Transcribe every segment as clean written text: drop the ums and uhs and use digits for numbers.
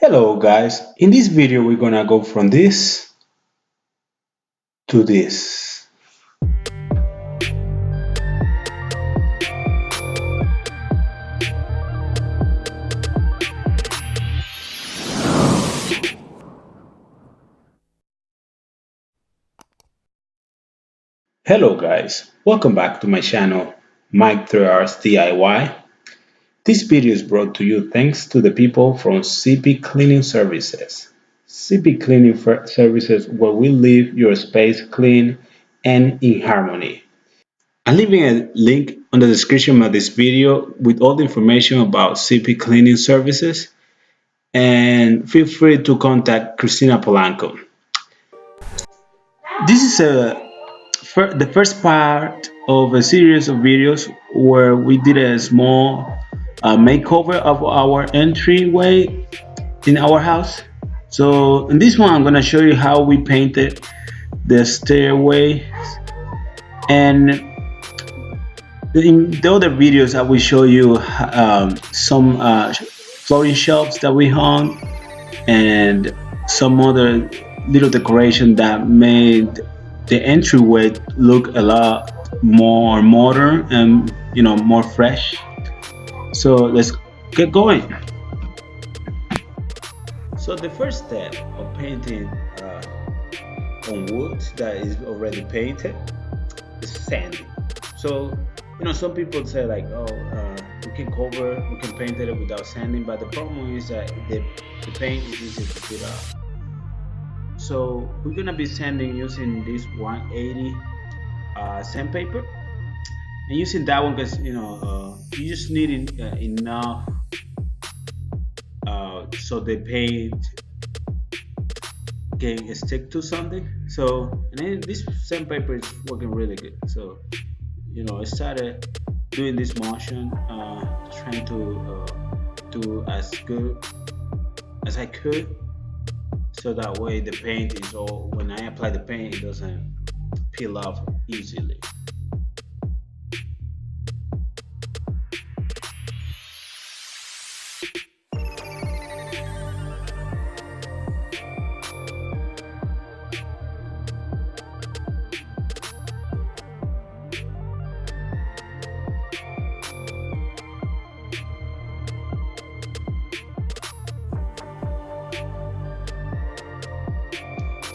Hello guys, in this video we're gonna go from this to this. Hello guys, welcome back to my channel, Mike 3Rs DIY. This video is brought to you thanks to the people from CP Cleaning Services. CP Cleaning Services where we leave your space clean and in harmony. I'm leaving a link on the description of this video with all the information about CP Cleaning Services and feel free to contact Christina Polanco. This is the first part of a series of videos where we did a small makeover of our entryway in our house. So in this one, I'm gonna show you how we painted the stairway, and in the other videos, I will show you some flooring shelves that we hung and some other little decoration that made the entryway look a lot more modern and more fresh. So let's get going. So the first step of painting on wood that is already painted is sanding. So some people say like, oh, we can paint it without sanding, but the problem is that the paint is easy to put up. So we're gonna be sanding using this 180 sandpaper, and using that one because you just need enough so the paint can stick to something. So and then this sandpaper is working really good. So I started doing this motion, trying to do as good as I could, so that way the paint is all. When I apply the paint, it doesn't peel off easily.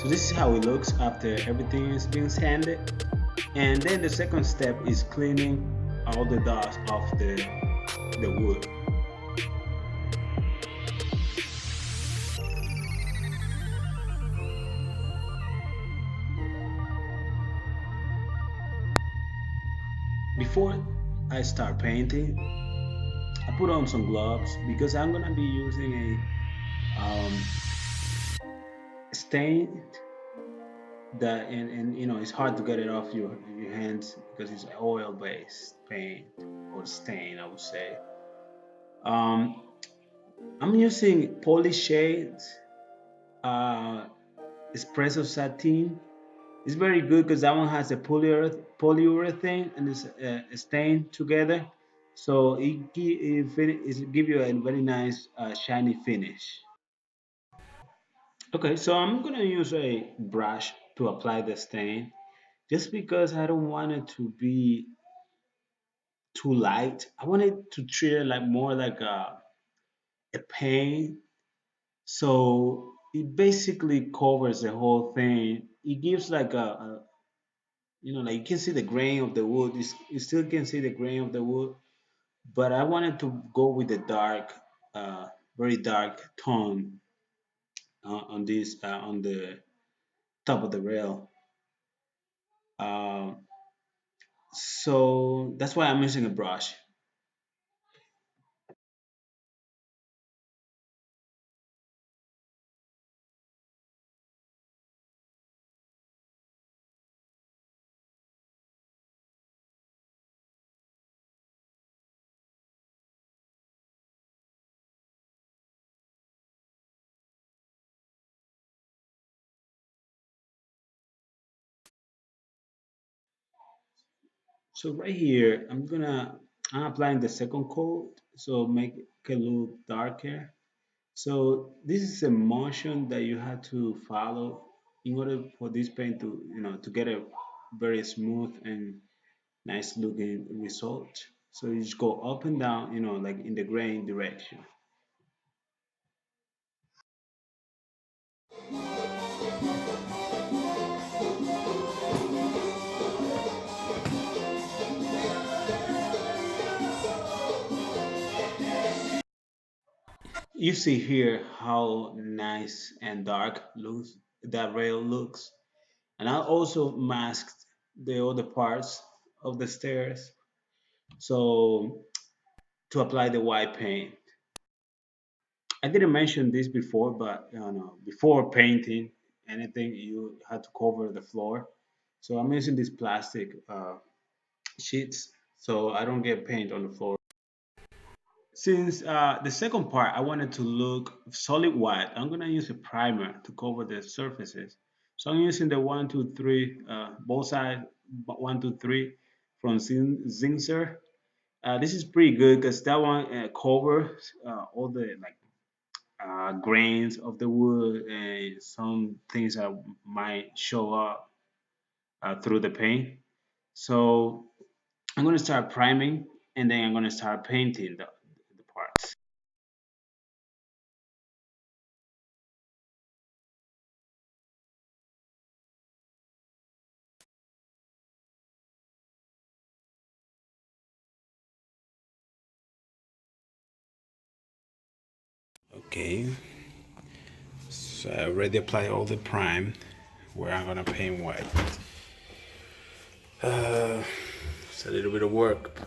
So this is how it looks after everything is being sanded. And then the second step is cleaning all the dust off the wood. Before I start painting, I put on some gloves because I'm gonna be using a stain that and it's hard to get it off your hands because it's oil based paint or stain, I would say. um, I'm using polyshade uh, espresso satin. It's very good because that one has a polyurethane and it's stained together, so it give you a very nice shiny finish. Okay, so I'm gonna use a brush to apply the stain just because I don't want it to be too light. I want it to treat it like more like a paint. So it basically covers the whole thing. It gives like like you can see the grain of the wood. You still can see the grain of the wood, but I wanted to go with the dark, very dark tone on this on the top of the rail. Um, so that's why I'm using a brush. So right here, I'm applying the second coat, so make it look darker. So this is a motion that you have to follow in order for this paint to, to get a very smooth and nice looking result. So you just go up and down, like in the grain direction. You see here how nice and dark looks that rail looks. And I also masked the other parts of the stairs. So to apply the white paint. I didn't mention this before, but before painting anything, you had to cover the floor. So I'm using these plastic sheets so I don't get paint on the floor. Since the second part, I wanted to look solid white, I'm gonna use a primer to cover the surfaces. So I'm using the 1, 2, 3, both sides, 1, 2, 3 from Zinsser. This is pretty good because that one covers all the like grains of the wood and some things that might show up through the paint. So I'm going to start priming and then I'm going to start painting the parts. Okay, so I already applied all the prime where I'm going to paint white. It's a little bit of work.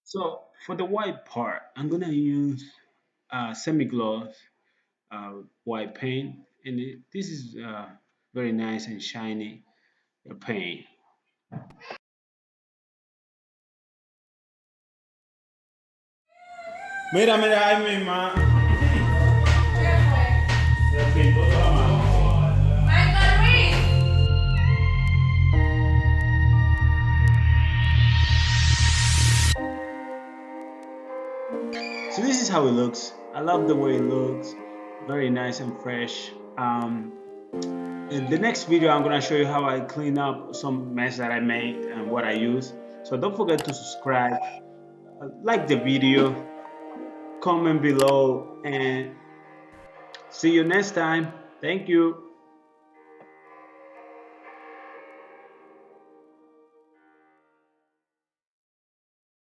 So for the white part, I'm going to use semi-gloss white paint, and this is very nice and shiny paint. Mira, mira, ay, mi ma. Se pintó toda la mano. So this is how it looks. I love the way it looks. Very nice and fresh. In the next video, I'm gonna show you how I clean up some mess that I made and what I use. So don't forget to subscribe, like the video, comment below, and see you next time. Thank you.